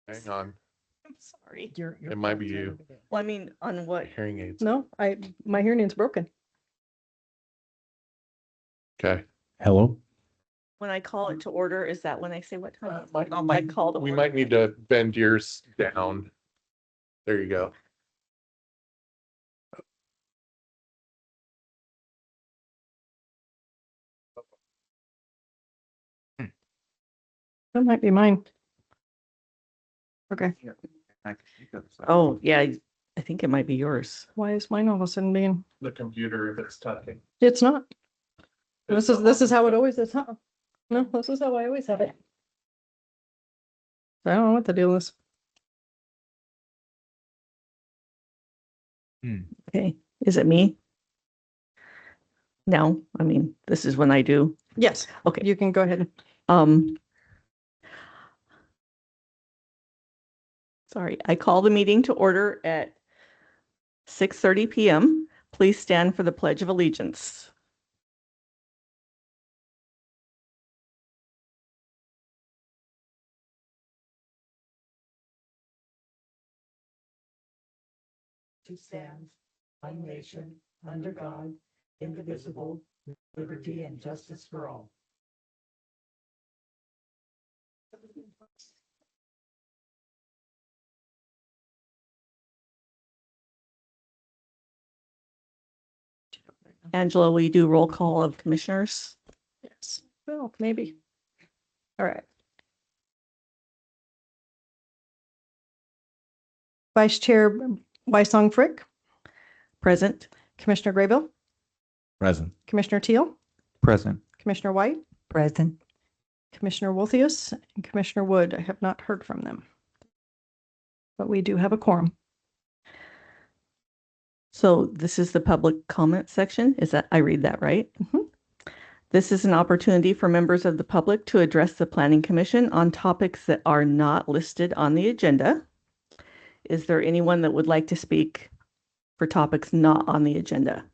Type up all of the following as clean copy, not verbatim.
Hang on, I'm sorry. it might be you. Well, I mean, on what? Hearing aids. No, my hearing aid's broken. Okay. Hello? When I call it to order, is that when I say what time? Might- I called. We might need to bend yours down. There you go. That might be mine. Okay, Oh, yeah, I think it might be yours. why is mine all of a sudden being, The computer, if it's talking. it's not. This is how it always is, huh? No, this is how I always have it. I don't know what the deal is. Okay, is it me? No, I mean, this is when I do. Yes, Okay. you can go ahead. Sorry, I call the meeting to order at 6:30 PM. Please stand for the Pledge of Allegiance. To stand, one nation, under God, indivisible, with liberty and justice for all. Angela, will you do roll call of commissioners? Yes, well, maybe. All right. Vice Chair Wysong Frick, Present. Commissioner Graybill, Present. Commissioner Teal, Present. Commissioner White, Present. Commissioner Wolthius, and Commissioner Wood. I have not heard from them. But we do have a quorum. So this is the public comment section. Is that, I read that right? Mhm. This is an opportunity for members of the public to address the Planning Commission on topics that are not listed on the agenda. Is there anyone that would like to speak for topics not on the agenda?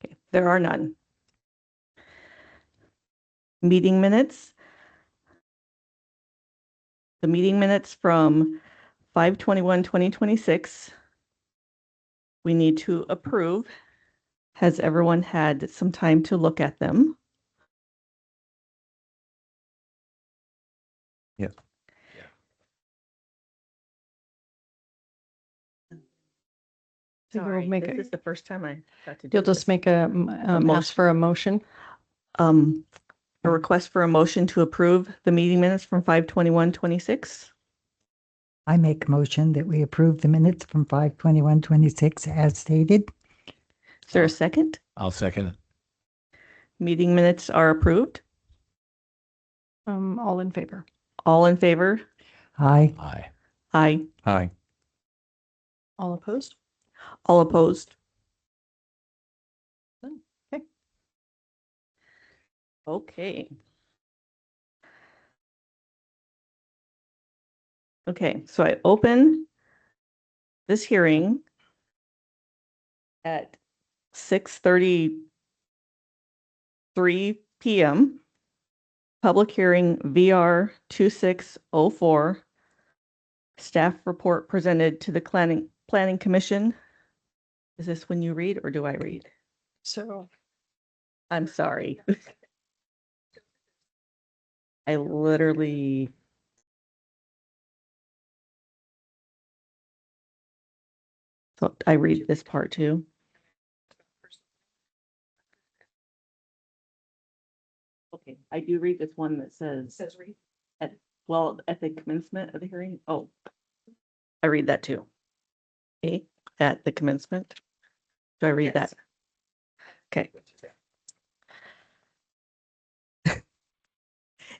Okay, there are none. Meeting minutes. The meeting minutes from 5/21/2026. We need to approve. Has everyone had some time to look at them? Yes. So you'll Sorry, make this a- is the first time I got to do You'll just this. make ask for a motion. A request for a motion to approve the meeting minutes from 5/21/26. I make a motion that we approve the minutes from 5/21/26 as stated. Is there a second? I'll second it. Meeting minutes are approved. All in favor. All in favor? Aye. Aye. Aye. Aye. All opposed? All opposed? Okay. Okay. Okay, so I open this hearing at 6:33 PM. Public hearing VR 2604. Staff report presented to the Planning Commission. Is this when you read or do I read? So I'm sorry. I literally. So I read this part too. Okay, I do read this one that says. Read. At the commencement of the hearing. Oh, I read that too. Okay, at the commencement. Do I read that? Okay.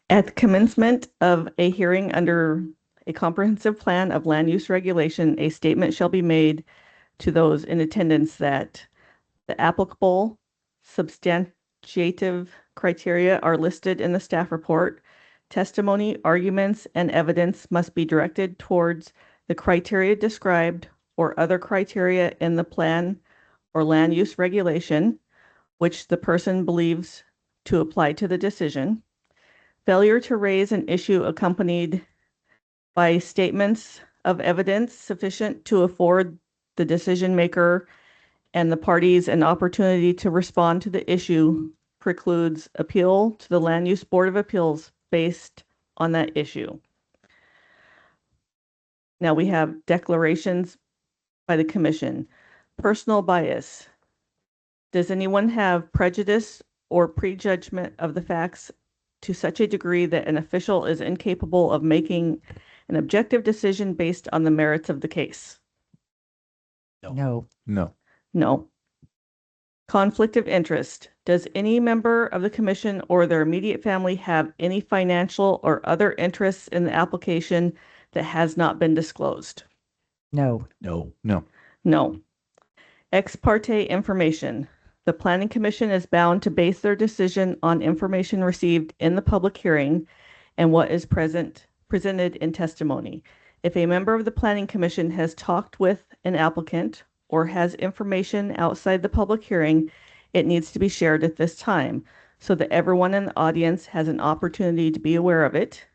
At the commencement of a hearing under a comprehensive plan of land use regulation, a statement shall be made to those in attendance that the applicable substantiative criteria are listed in the staff report. Testimony, arguments, and evidence must be directed towards the criteria described or other criteria in the plan or land use regulation, which the person believes to apply to the decision. Failure to raise an issue accompanied by statements of evidence sufficient to afford the decision maker and the parties an opportunity to respond to the issue precludes appeal to the Land Use Board of Appeals based on that issue. Now we have declarations by the commission. Personal bias. Does anyone have prejudice or prejudgment of the facts to such a degree that an official is incapable of making an objective decision based on the merits of the case? No. No. No. Conflict of interest. Does any member of the commission or their immediate family have any financial or other interests in the application that has not been disclosed? No. No. No. No. Ex parte information. The Planning Commission is bound to base their decision on information received in the public hearing and what is presented in testimony. If a member of the Planning Commission has talked with an applicant or has information outside the public hearing, it needs to be shared at this time so that everyone in the audience has an opportunity to be aware of it.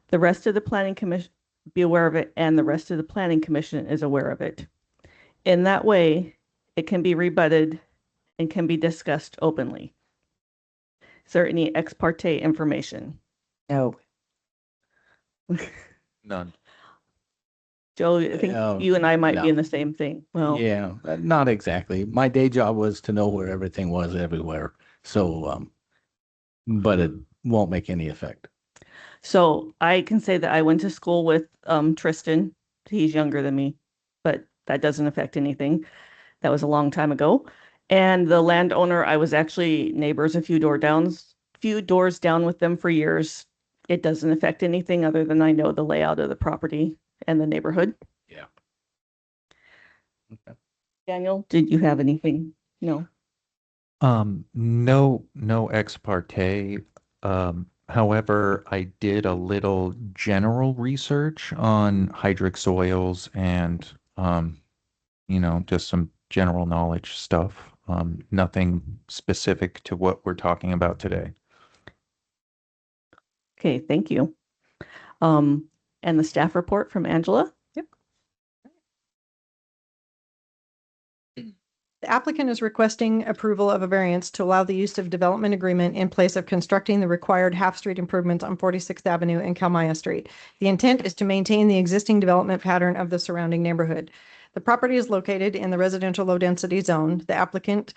The rest of the Planning Commission be aware of it, and the rest of the Planning Commission is aware of it. In that way, it can be rebutted and can be discussed openly. Is there any ex parte information? No. None. Joe, I think Oh, you and I might be no. in the same thing. Well, Yeah, not exactly. My day job was to know where everything was everywhere. So, but it won't make any effect. so I can say that I went to school with Tristan. He's younger than me, but that doesn't affect anything. That was a long time ago. And the landowner, I was actually neighbors a few doors down with them for years. It doesn't affect anything other than I know the layout of the property and the neighborhood. Yeah. Okay. Daniel, did you have anything? No. No ex parte. However, I did a little general research on hydric soils and, just some general knowledge stuff. Nothing specific to what we're talking about today. Okay, thank you. And the staff report from Angela? The applicant is requesting approval of a variance to allow the use of development agreement in place of constructing the required half-street improvements on 46th Avenue and Kalmaya Street. The intent is to maintain the existing development pattern of the surrounding neighborhood. The property is located in the residential low-density zone. The applicant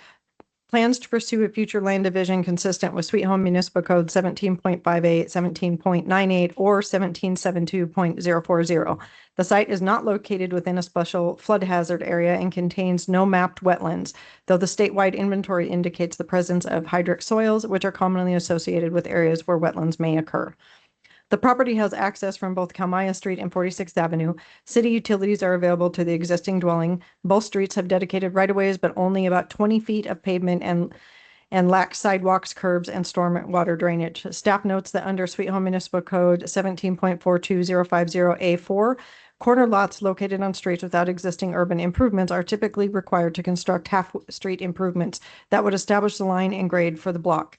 plans to pursue a future land division consistent with Sweet Home Municipal Code 17.58, 17.98, or 1772.040. The site is not located within a special flood hazard area and contains no mapped wetlands, though the statewide inventory indicates the presence of hydric soils, which are commonly associated with areas where wetlands may occur. The property has access from both Kalmaya Street and 46th Avenue. City utilities are available to the existing dwelling. Both streets have dedicated right-of-ways, but only about 20 feet of pavement and lack sidewalks, curbs, and storm water drainage. Staff notes that under Sweet Home Municipal Code 17.42050A4, corner lots located on streets without existing urban improvements are typically required to construct half-street improvements that would establish the line and grade for the block.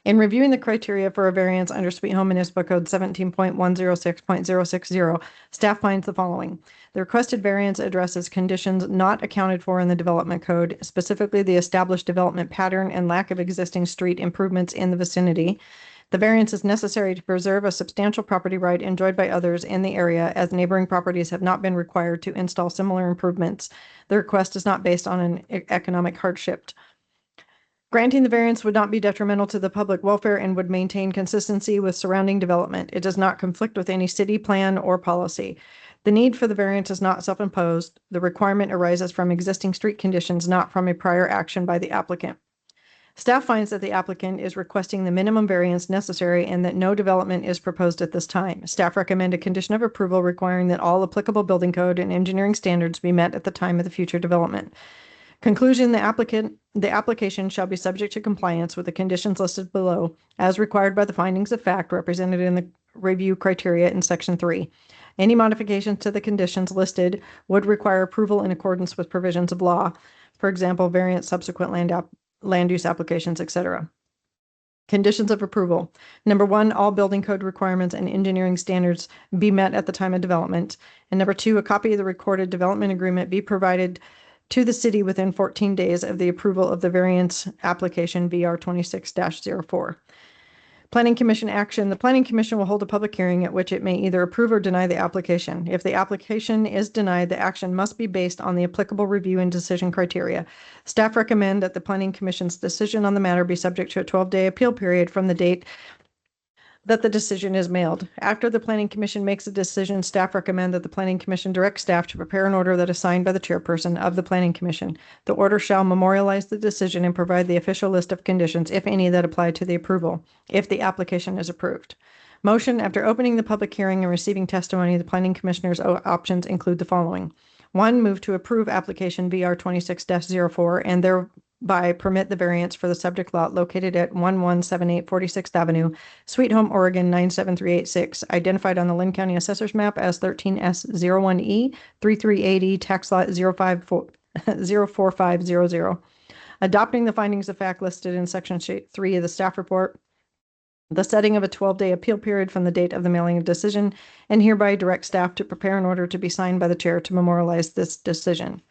In reviewing the criteria for a variance under Sweet Home Municipal Code 17.106.060, staff finds the following. The requested variance addresses conditions not accounted for in the development code, specifically the established development pattern and lack of existing street improvements in the vicinity. The variance is necessary to preserve a substantial property right enjoyed by others in the area, as neighboring properties have not been required to install similar improvements. The request is not based on an economic hardship. Granting the variance would not be detrimental to the public welfare and would maintain consistency with surrounding development. It does not conflict with any city plan or policy. The need for the variance is not self-imposed. The requirement arises from existing street conditions, not from a prior action by the applicant. Staff finds that the applicant is requesting the minimum variance necessary and that no development is proposed at this time. Staff recommend a condition of approval requiring that all applicable building code and engineering standards be met at the time of the future development. Conclusion, the application shall be subject to compliance with the conditions listed below as required by the findings of fact represented in the review criteria in Section 3. Any modifications to the conditions listed would require approval in accordance with provisions of law, for example, variance, subsequent land use applications, etc. Conditions of approval. Number one, all building code requirements and engineering standards be met at the time of development. And number two, a copy of the recorded development agreement be provided to the city within 14 days of the approval of the variance application VR 26-04. Planning Commission action. The Planning Commission will hold a public hearing at which it may either approve or deny the application. If the application is denied, the action must be based on the applicable review and decision criteria. Staff recommend that the Planning Commission's decision on the matter be subject to a 12-day appeal period from the date that the decision is mailed. After the Planning Commission makes a decision, staff recommend that the Planning Commission direct staff to prepare an order that is signed by the chairperson of the Planning Commission. The order shall memorialize the decision and provide the official list of conditions, if any, that apply to the approval, if the application is approved. Motion. After opening the public hearing and receiving testimony, the Planning Commissioner's options include the following. 1, move to approve application VR 26-04 and thereby permit the variance for the subject lot located at 1178 46th Avenue, Sweet Home, Oregon 97386, identified on the Lynn County Assessor's Map as 13S01E 3380, tax lot 04500. Adopting the findings of fact listed in section 3 of the staff report. The setting of a 12-day appeal period from the date of the mailing of decision, and hereby direct staff to prepare an order to be signed by the chair to memorialize this decision.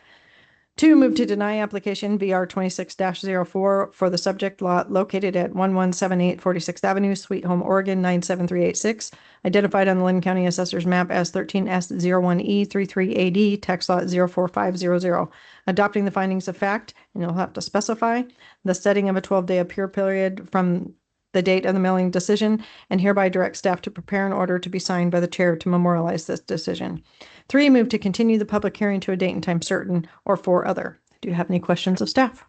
2, move to deny application VR 26-04 for the subject lot located at 1178 46th Avenue, Sweet Home, Oregon 97386, identified on the Lynn County Assessor's Map as 13S01E 33AD, tax lot 04500. Adopting the findings of fact, and you'll have to specify the setting of a 12-day appeal period from the date of the mailing decision, and hereby direct staff to prepare an order to be signed by the chair to memorialize this decision. 3, move to continue the public hearing to a date and time certain, or 4 other. Do you have any questions of staff?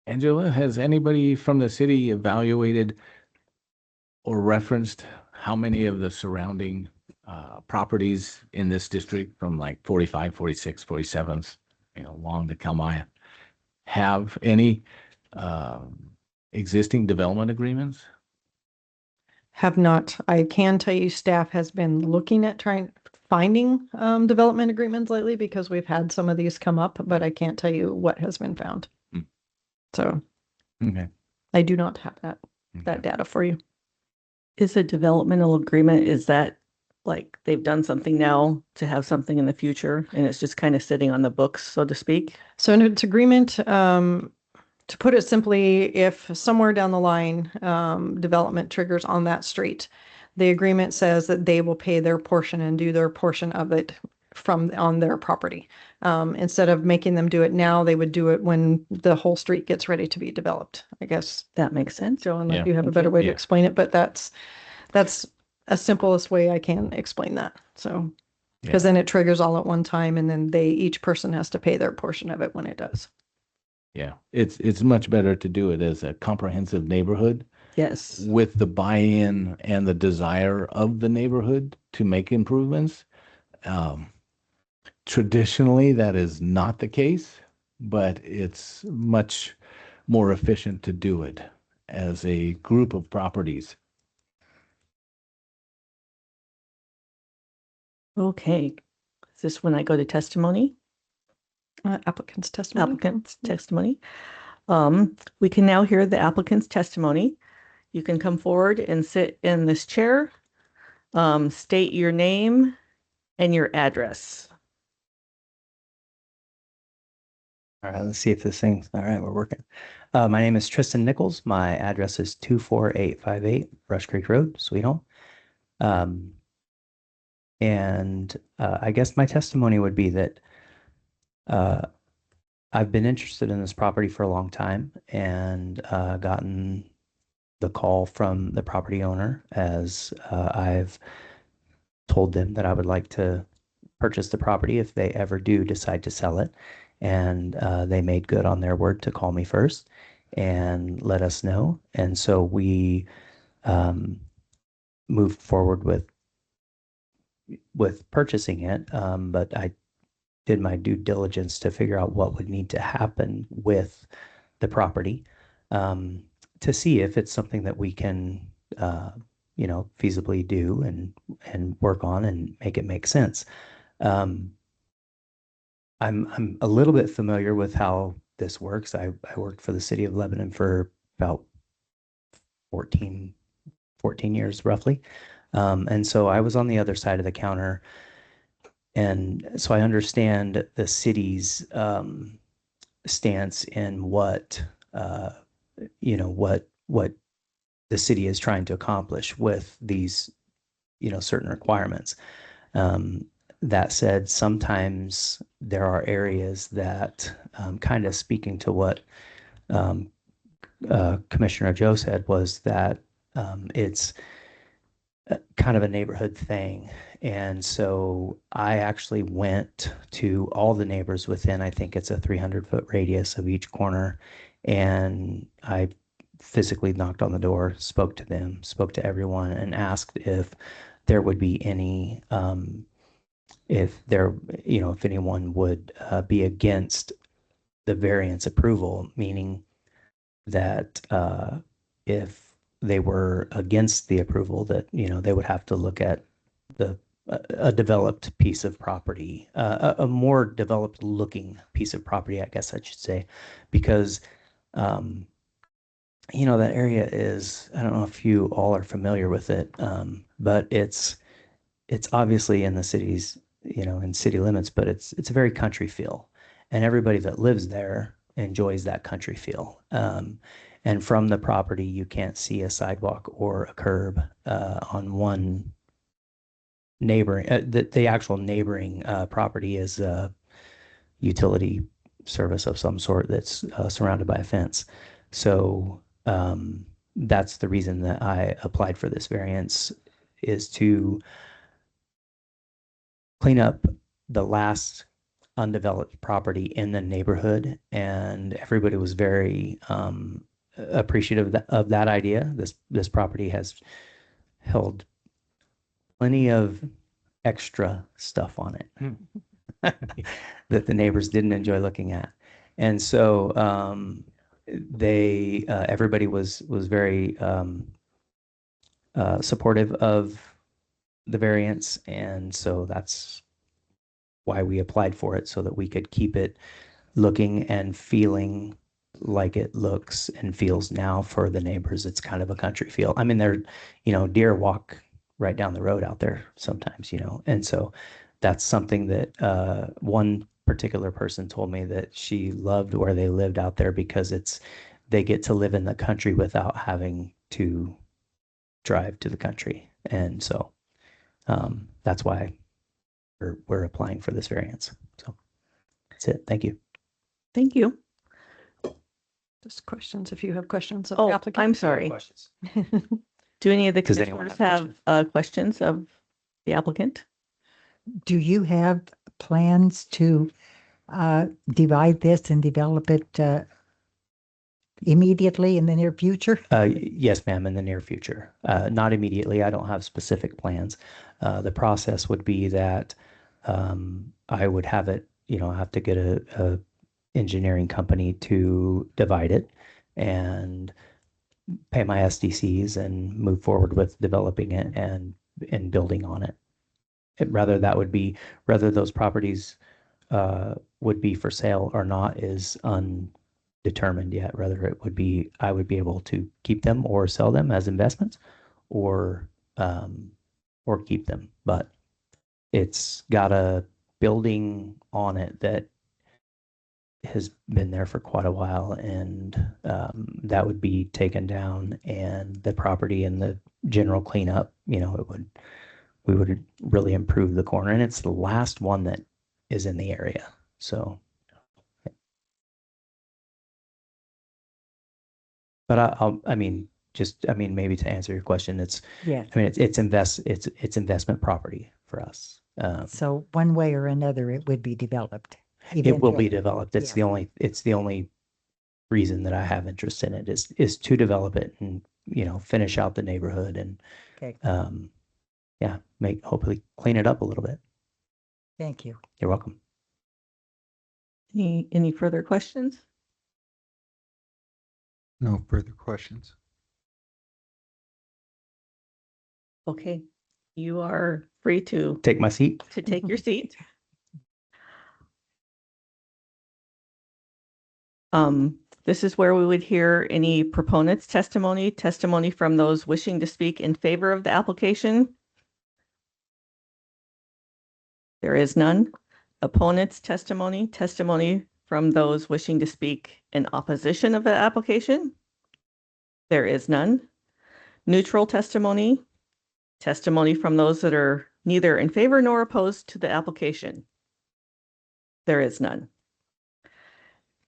Angela, has anybody from the city evaluated or referenced how many of the surrounding properties in this district from like 45, 46, 47s, along the Kalmaya have any existing development agreements? Have not. I can tell you staff has been looking at finding development agreements lately because we've had some of these come up, but I can't tell you what has been found. So Okay. I do not have that data for you. Is a developmental agreement, is that like they've done something now to have something in the future and it's just kind of sitting on the books, so to speak? So in its agreement, to put it simply, if somewhere down the line development triggers on that street, the agreement says that they will pay their portion and do their portion of it on their property. Instead of making them do it now, they would do it when the whole street gets ready to be developed. I guess That makes sense. Joe, unless Yeah. you have a better way to Yeah. explain it, but that's a simplest way I can explain that. So, because then it triggers all at one time and then each person has to pay their portion of it when it does. Yeah, it's much better to do it as a comprehensive neighborhood Yes. with the buy-in and the desire of the neighborhood to make improvements. Traditionally, that is not the case, but it's much more efficient to do it as a group of properties. Okay. Is this when I go to testimony? Applicant's testimony. Applicant's testimony. We can now hear the applicant's testimony. You can come forward and sit in this chair. State your name and your address. All right, let's see if this thing's all right. We're working. My name is Tristan Nichols. My address is 24858 Brush Creek Road, Sweet Home. I guess my testimony would be that I've been interested in this property for a long time and gotten the call from the property owner as I've told them that I would like to purchase the property if they ever do decide to sell it. And they made good on their word to call me first and let us know. And so we moved forward with purchasing it. But I did my due diligence to figure out what would need to happen with the property to see if it's something that we can feasibly do and work on and make it make sense. I'm a little bit familiar with how this works. I worked for the city of Lebanon for about 14 years roughly. And so I was on the other side of the counter. And so I understand the city's stance in what what the city is trying to accomplish with these certain requirements. That said, sometimes there are areas that, kind of speaking to what Commissioner Joe said, was that it's kind of a neighborhood thing. And so I actually went to all the neighbors within, I think it's a 300-foot radius of each corner. And I physically knocked on the door, spoke to them, spoke to everyone, and asked if there would be any, if anyone would be against the variance approval, meaning that if they were against the approval, that they would have to look at a developed piece of property, a more developed looking piece of property, I guess I should say, because that area is, I don't know if you all are familiar with it, but it's obviously in the cities, in city limits, but it's a very country feel, and everybody that lives there enjoys that country feel. And from the property, you can't see a sidewalk or a curb on one neighboring. The actual neighboring property is a utility service of some sort that's surrounded by a fence. So that's the reason that I applied for this variance, is to clean up the last undeveloped property in the neighborhood, and everybody was very appreciative of that idea. This property has held plenty of extra stuff on it that the neighbors didn't enjoy looking at, and so everybody was very supportive of the variance, and so that's why we applied for it, so that we could keep it looking and feeling like it looks and feels now for the neighbors. It's kind of a country feel. I mean, deer walk right down the road out there sometimes, and so that's something that one particular person told me, that she loved where they lived out there because they get to live in the country without having to drive to the country. And so that's why we're applying for this variance. So that's it. Thank you. Thank you. Just questions, if you have questions of the Oh, applicant. I'm sorry. Questions? Do any of the Does anyone commissioners have have questions of the applicant? Do you have plans to divide this and develop it immediately in the near future? Yes, ma'am, in the near future. Not immediately. I don't have specific plans. The process would be that I would have it, I have to get a engineering company to divide it and pay my SDCs and move forward with developing it and building on it. Whether those properties would be for sale or not is undetermined yet. Whether I would be able to keep them or sell them as investments, or keep them. But it's got a building on it that has been there for quite a while, and that would be taken down, and the property and the general cleanup, we would really improve the corner, and it's the last one that is in the area. So, but maybe to answer your question, it's investment property for us. So one way or another, it would be developed. It will be eventually. developed. It's Yeah. the only reason that I have interest in it is to develop it and, finish out the neighborhood and, Okay, hopefully clean it up a little bit. thank you. You're welcome. Any further questions? No further questions. Okay, you are free to Take my seat. take your seat. This is where we would hear any proponent's testimony from those wishing to speak in favor of the application. There is none. Opponent's testimony from those wishing to speak in opposition of the application. There is none. Neutral testimony from those that are neither in favor nor opposed to the application. There is none.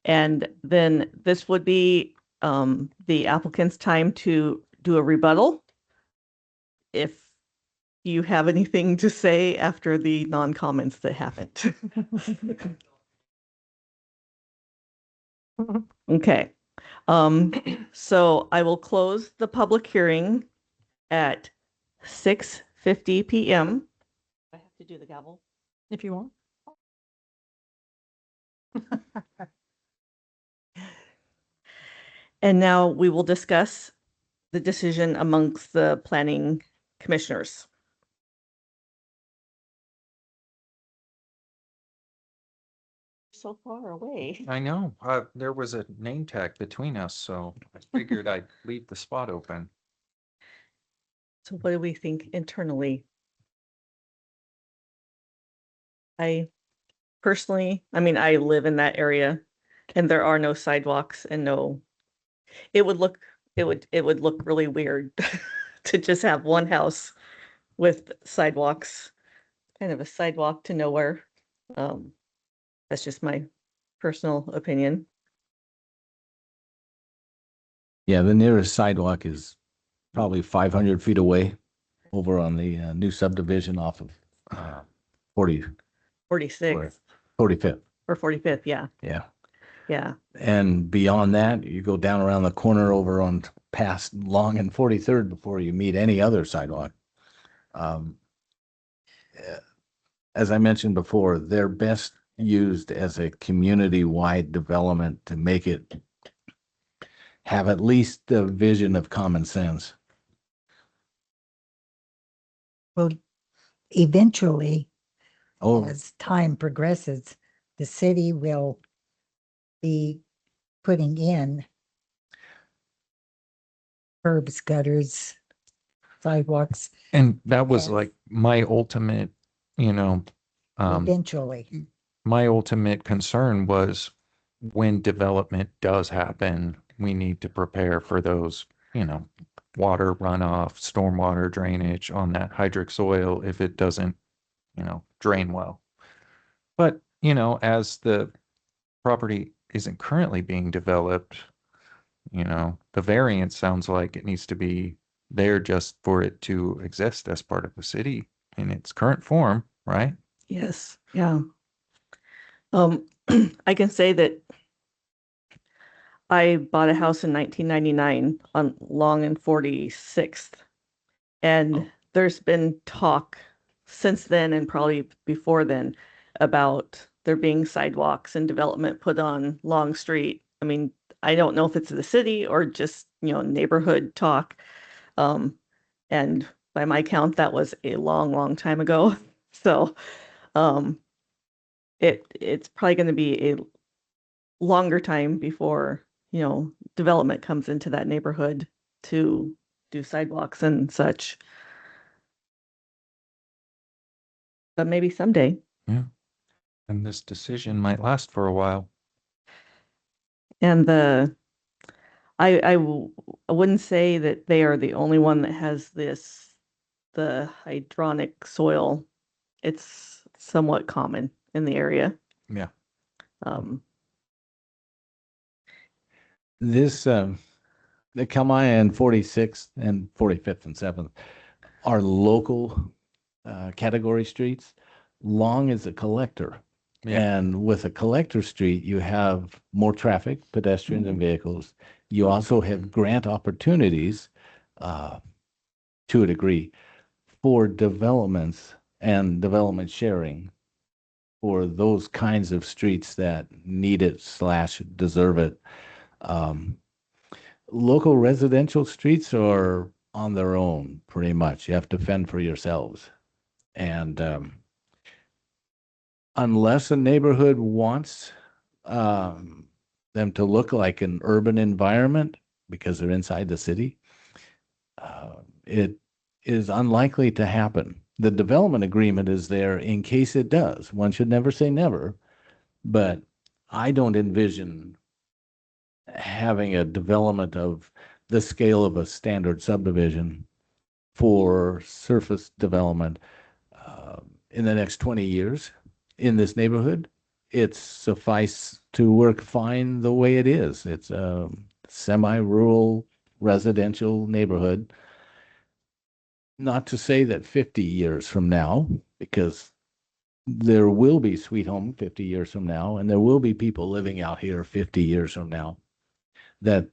And then this would be the applicant's time to do a rebuttal. If you have anything to say after the non-comments that happened. Okay. So I will close the public hearing at 6:50 p.m. I have to do the gavel. If you want. And now we will discuss the decision amongst the planning commissioners. So far away. I know, there was a name tag between us, so I figured I'd leave the spot open. So what do we think internally? I personally, I mean, I live in that area and there are no sidewalks and it would look really weird to just have one house with sidewalks, kind of a sidewalk to nowhere. That's just my personal opinion. Yeah, the nearest sidewalk is probably 500 feet away over on the new subdivision off of 46th 45th. or 45th, yeah. Yeah. Yeah. And beyond that, you go down around the corner over on past Long and 43rd before you meet any other sidewalk. As I mentioned before, they're best used as a community-wide development to make it have at least the vision of common sense. Well, eventually, Oh, as time progresses, the city will be putting in curbs, gutters, sidewalks, And that was Yes. like my ultimate, eventually. my ultimate concern was when development does happen, we need to prepare for those, water runoff, stormwater drainage on that hydric soil if it doesn't, drain well. But, as the property isn't currently being developed, the variance sounds like it needs to be there just for it to exist as part of the city in its current form, right? Yes. Yeah. I can say that I bought a house in 1999 on Long and 46th. And there's been talk since then and probably before then about there being sidewalks and development put on Long Street. I mean, I don't know if it's the city or just, neighborhood talk. And by my count, that was a long, long time ago. So, it's probably going to be a longer time before, development comes into that neighborhood to do sidewalks and such. But maybe someday. Yeah. And this decision might last for a while. And I wouldn't say that they are the only one that has the hydronic soil. It's somewhat common in the area. Yeah. this, the Kalmaya and 46th and 45th and 7th are local category streets. Long is a collector. Yeah. And with a collector street, you have more traffic, pedestrians and vehicles. You also have grant opportunities to a degree for developments and development sharing for those kinds of streets that need it / deserve it. Local residential streets are on their own, pretty much. You have to fend for yourselves. And unless a neighborhood wants them to look like an urban environment because they're inside the city, it is unlikely to happen. The development agreement is there in case it does. One should never say never, but I don't envision having a development of the scale of a standard subdivision for surface development in the next 20 years in this neighborhood. It's suffice to work fine the way it is. It's a semi-rural residential neighborhood. Not to say that 50 years from now, because there will be Sweet Home 50 years from now, and there will be people living out here 50 years from now, that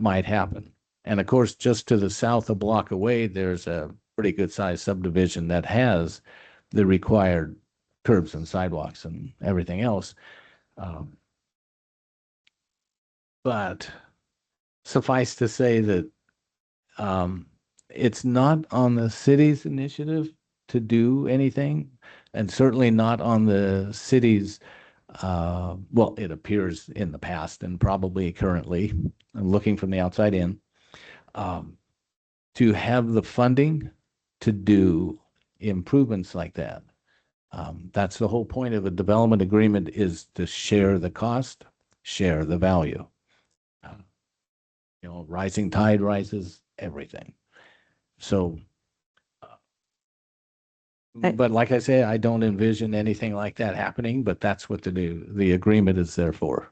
might happen. And of course, just to the south, a block away, there's a pretty good sized subdivision that has the required curbs and sidewalks and everything else. But suffice to say that it's not on the city's initiative to do anything, and certainly not on the city's, well, it appears in the past and probably currently, I'm looking from the outside in, to have the funding to do improvements like that. That's the whole point of a development agreement, is to share the cost, share the value. Rising tide rises everything. So, but like I say, I don't envision anything like that happening, but that's what the agreement is there for.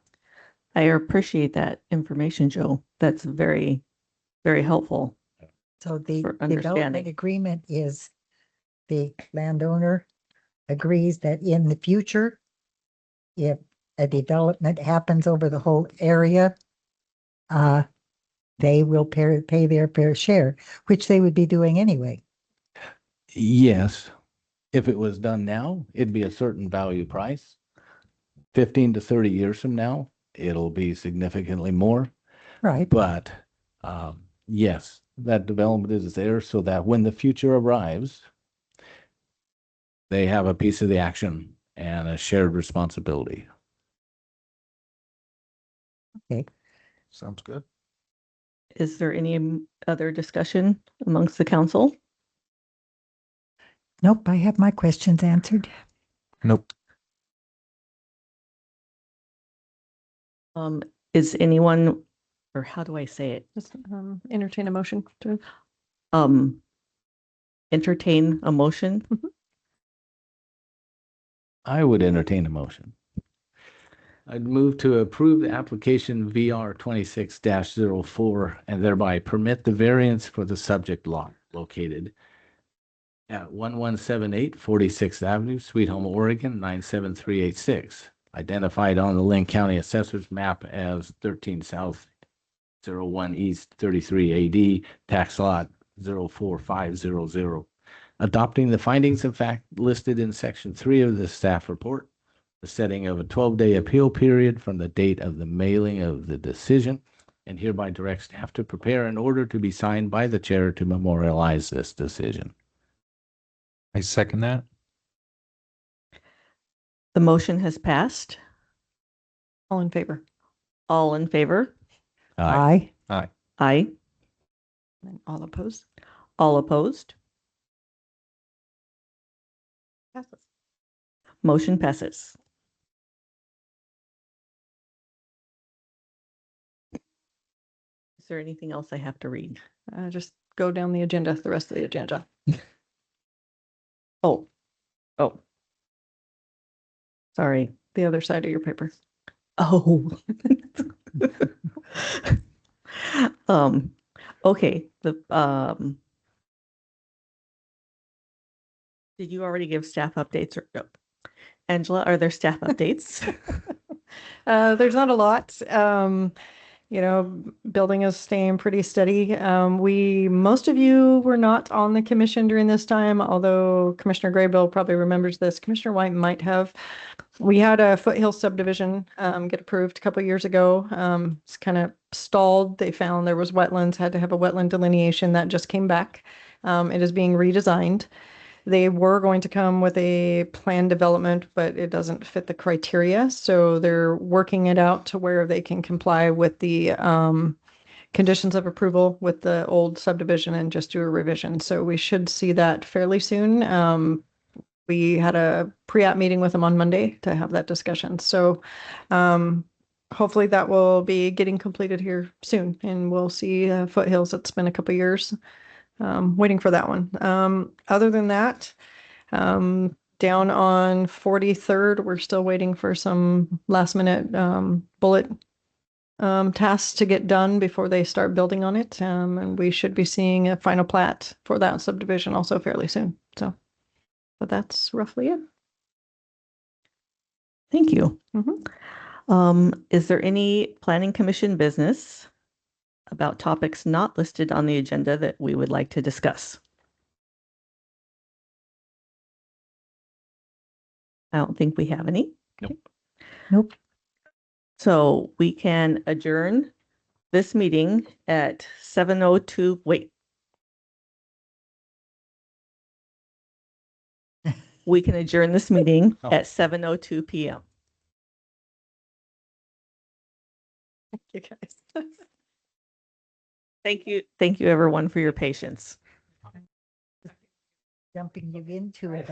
I appreciate that information, Joe. That's very, very helpful. So the For development understanding. agreement is the landowner agrees that in the future, if a development happens over the whole area, they will pay their fair share, which they would be doing anyway. Yes. If it was done now, it'd be a certain value price. 15 to 30 years from now, it'll be significantly more. Right. But yes, that development is there so that when the future arrives, they have a piece of the action and a shared responsibility. Okay. Sounds good. Is there any other discussion amongst the council? Nope, I have my questions answered. Nope. Is anyone, or how do I say it? Just entertain a motion to. Entertain a motion? I would entertain a motion. I'd move to approve the application VR 26-04 and thereby permit the variance for the subject lot located at 1178 46th Avenue, Sweet Home, Oregon, 97386, identified on the Lynn County Assessor's map as 13 South 01 East 33 AD, tax lot 04500. Adopting the findings of fact listed in section 3 of the staff report, the setting of a 12-day appeal period from the date of the mailing of the decision, and hereby direct staff to prepare an order to be signed by the chair to memorialize this decision. I second that. The motion has passed. All in favor? All in favor? Aye. Aye. And all opposed? All opposed? Passes. Motion passes. Is there anything else I have to read? Just go down the agenda, the rest of the agenda. Oh. Sorry. The other side of your paper. Oh. Okay, did you already give staff updates or no? Angela, are there staff updates? There's not a lot. Building is staying pretty steady. Most of you were not on the commission during this time, although Commissioner Graybill probably remembers this. Commissioner White might have. We had a Foothill subdivision get approved a couple of years ago. It's kind of stalled. They found there was wetlands, had to have a wetland delineation that just came back. It is being redesigned. They were going to come with a plan development, but it doesn't fit the criteria. So they're working it out to where they can comply with the conditions of approval with the old subdivision and just do a revision. So we should see that fairly soon. We had a pre-app meeting with them on Monday to have that discussion. So hopefully that will be getting completed here soon, and we'll see Foothills. It's been a couple years waiting for that one. Other than that, down on 43rd, we're still waiting for some last minute bullet tasks to get done before they start building on it. And we should be seeing a final plat for that subdivision also fairly soon. So, but that's roughly it. Thank you. Mhm. Is there any planning commission business about topics not listed on the agenda that we would like to discuss? I don't think we have any. Nope. So we can adjourn this meeting at 7:02. Wait. We can adjourn this meeting Oh. at 7:02 p.m. Thank you guys. Thank you. Thank you everyone for your patience. Jumping you into it.